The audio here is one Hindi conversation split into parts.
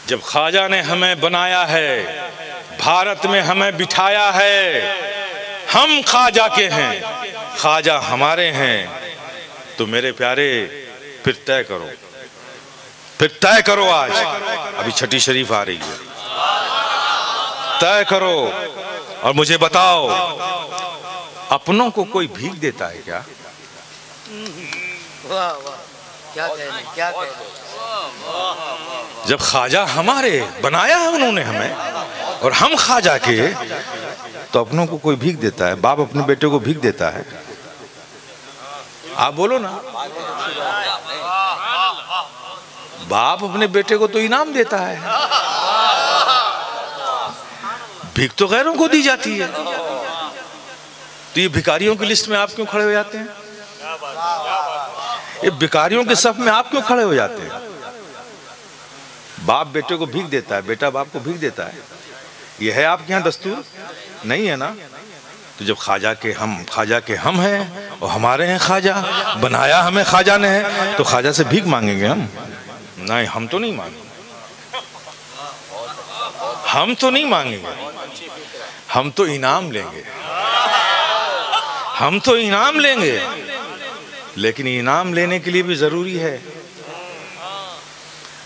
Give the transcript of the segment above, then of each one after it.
जब ख्वाजा ने हमें बनाया है, भारत में हमें बिठाया है, हम ख्वाजा के हैं, ख्वाजा हमारे हैं, तो मेरे प्यारे फिर तय करो, फिर तय करो। आज अभी छठी शरीफ आ रही है, तय करो और मुझे बताओ, अपनों को कोई भीख देता है क्या? वाह वाह, क्या कहने, क्या कहने। जब ख्वाजा हमारे बनाया है उन्होंने हमें और हम ख्वाजा के, तो अपनों को कोई भीख देता है? बाप अपने बेटे को भीख देता है? आप बोलो ना। बाप अपने बेटे को तो इनाम देता है, भीख तो गैरों को दी जाती है। तो ये भिखारियों की लिस्ट में आप क्यों खड़े हो जाते हैं? ये भिखारियों के सफ में आप क्यों खड़े हो जाते हैं? बाप बेटे को भीख देता है, बेटा बाप को भीख देता है, ये है आपके यहाँ दस्तूर? नहीं है ना। तो जब ख्वाजा के हम हैं और हमारे हैं ख्वाजा, बनाया हमें ख्वाजा ने है, तो ख्वाजा से भीख मांगेंगे हम? नहीं, हम तो नहीं मांगेंगे, हम तो नहीं मांगेंगे, हम तो इनाम लेंगे, हम तो इनाम लेंगे। लेकिन इनाम लेने के लिए भी जरूरी है,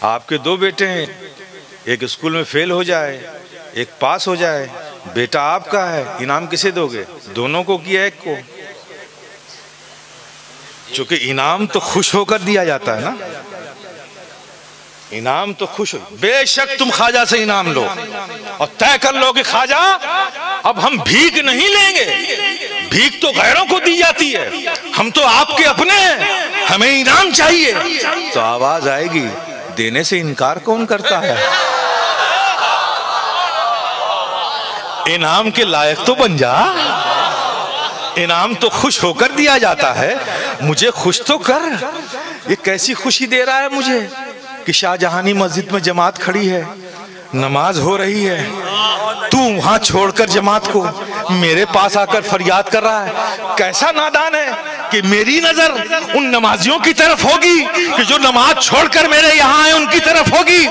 आपके दो बेटे हैं, एक स्कूल में फेल हो जाए, एक पास हो जाए, बेटा आपका है, इनाम किसे दोगे? दोनों को कि एक को? क्योंकि इनाम तो खुश होकर दिया जाता है ना, इनाम तो खुश हो। बेशक तुम ख्वाजा से इनाम लो और तय कर लो कि ख्वाजा अब हम भीख नहीं लेंगे, भीख तो गैरों को दी जाती है, हम तो आपके अपने हैं, हमें इनाम चाहिए। तो आवाज आएगी, देने से इनकार कौन करता है? इनाम के लायक तो बन जा, इनाम तो खुश होकर दिया जाता है, मुझे खुश तो कर। ये कैसी खुशी दे रहा है मुझे कि शाहजहानी मस्जिद में जमात खड़ी है, नमाज हो रही है, तू वहां छोड़कर जमात को मेरे पास आकर फरियाद कर रहा है। कैसा नादान है कि मेरी नजर उन नमाजियों की तरफ होगी कि जो नमाज छोड़कर मेरे यहाँ आए, उनकी तरफ होगी।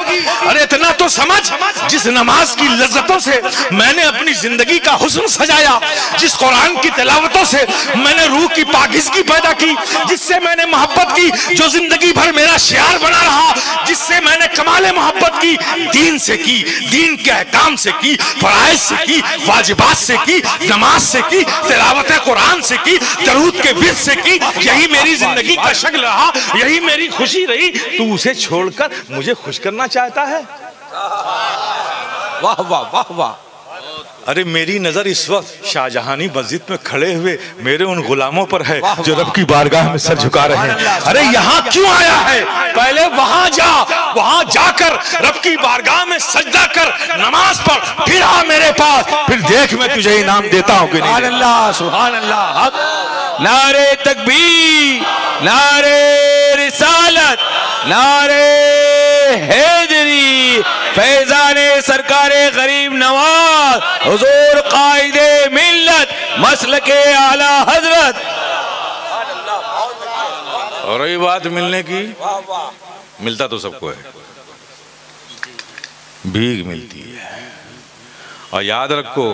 अरे इतना तो समझ, जिस नमाज की लज्जतों से मैंने अपनी जिंदगी का हुस्न सजाया, जिस कुरान की तिलावतों से मैंने रूह की पाकीज़गी पैदा की, जिससे मैंने मोहब्बत की जो जिंदगी भर मेरा शियार बना रहा, जिससे मैंने कमाले मोहब्बत की, दीन से की, दीन के अहकाम से की, फराइज से की, वाजिबात से की, नमाज से की, तिलावत कुरान से की, दरूद के विर्द से की, यही मेरी जिंदगी का शक्ल रहा, यही मेरी खुशी रही। तू उसे छोड़कर मुझे खुश करना चाहता है? वाह वाह वाह वाह। अरे मेरी नजर इस वक्त शाहजहानी मस्जिद में खड़े हुए मेरे उन गुलामों पर है जो रब की बारगाह में सर झुका रहे हैं। अरे यहाँ क्यों आया है? पहले वहां जा, वहां जाकर रब की बारगाह में सजदा कर, नमाज पढ़, फिर आ मेरे पास, फिर देख मैं तुझे इनाम देता हूँ कि नहीं। सुभान अल्लाह, सुभान अल्लाह। नारे तकबीर, नारे रिसालत, नारे हैदरी, फैजाने सरकारे गरीब नवाज, हुजूर कायदे मिल्लत, मसलके आला हजरत। और रही बात मिलने की, मिलता तो सबको है, भीख मिलती है। और याद रखो,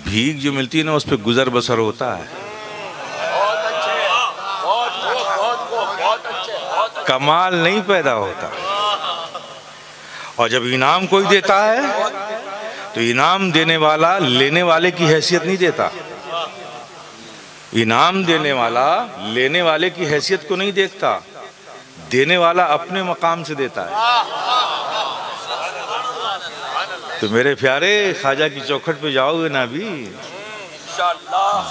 भीख जो मिलती है ना, उस पर गुजर बसर होता है, कमाल नहीं पैदा होता। और जब इनाम कोई देता है तो इनाम देने वाला लेने वाले की हैसियत नहीं देता, इनाम देने वाला लेने वाले की हैसियत को नहीं देखता, देने वाला अपने मकाम से देता है। तो मेरे प्यारे, ख्वाजा की चौखट पे जाओगे ना भी,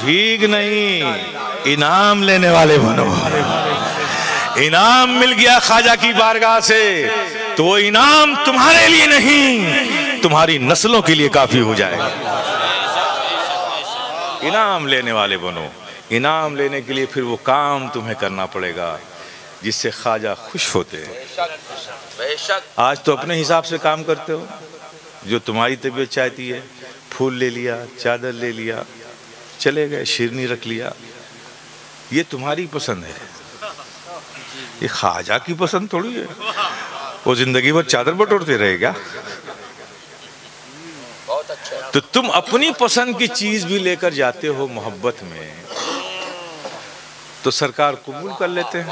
भीख नहीं, इनाम लेने वाले बनो। इनाम मिल गया ख्वाजा की बारगाह से तो वो इनाम तुम्हारे लिए नहीं, तुम्हारी नस्लों के लिए काफी हो जाएगा। इनाम लेने वाले बनो। इनाम लेने के लिए फिर वो काम तुम्हें करना पड़ेगा जिससे ख्वाजा खुश होते हैं। आज तो अपने हिसाब से काम करते हो, जो तुम्हारी तबीयत चाहती है, फूल ले लिया, चादर ले लिया, चले गए, शिरनी रख लिया, ये तुम्हारी पसंद है, ये ख्वाजा की पसंद थोड़ी है। वो जिंदगी भर चादर बटोरते रहेगा। तो तुम अपनी पसंद की चीज भी लेकर जाते हो मोहब्बत में, तो सरकार कबूल कर लेते हैं।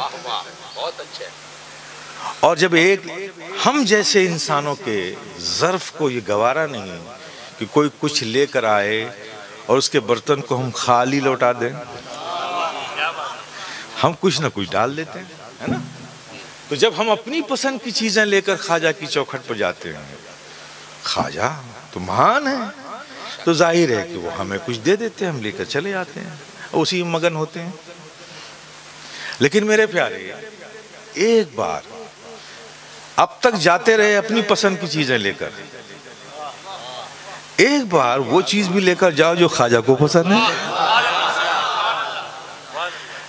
और जब एक हम जैसे इंसानों के ज़र्फ को ये गवारा नहीं कि कोई कुछ लेकर आए और उसके बर्तन को हम खाली लौटा दें, हम कुछ ना कुछ डाल देते हैं, है ना। तो जब हम अपनी पसंद की चीजें लेकर ख्वाजा की चौखट पर जाते हैं, ख्वाजा तो महान है, तो जाहिर है कि वो हमें कुछ दे देते हैं, हम लेकर चले जाते हैं, उसी में मगन होते हैं। लेकिन मेरे प्यारे, एक बार अब तक जाते रहे अपनी पसंद की चीजें लेकर, एक बार वो चीज भी लेकर जाओ जो ख्वाजा को पसंद है।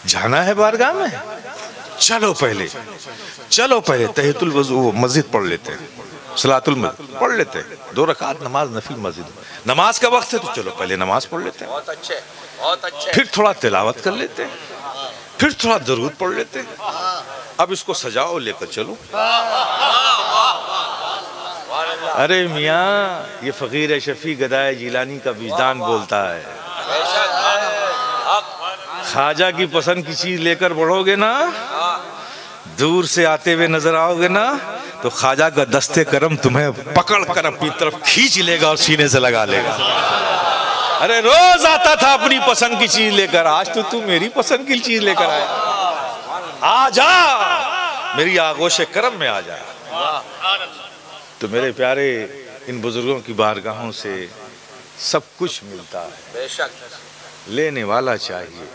जाना है बारगाह में, चलो पहले तहियतुल वज़ू मस्जिद पढ़ लेते हैं, सलातुल मस्जिद पढ़ लेते हैं, 2 रकात नमाज नफिल मस्जिद, नमाज का वक्त है तो चलो पहले नमाज पढ़ लेते हैं, बहुत अच्छे। फिर थोड़ा तिलावत कर लेते हैं, फिर थोड़ा दरूद पढ़ लेते हैं, अब इसको सजाओ लेकर चलो। अरे मियाँ, ये फकीर शफी गदाए जिलानी का विजदान बोलता है, ख्वाजा की पसंद की चीज लेकर बढ़ोगे ना, दूर से आते हुए नजर आओगे ना, तो ख्वाजा का दस्ते करम तुम्हें पकड़ कर अपनी तरफ खींच लेगा और सीने से लगा लेगा। अरे रोज आता था अपनी पसंद की चीज लेकर, आज तो तू मेरी पसंद की चीज लेकर आया, आ जा मेरी आगोश करम में आ जा। तो मेरे प्यारे, इन बुजुर्गों की बारगाहों से सब कुछ मिलता है, बेशक लेने वाला चाहिए।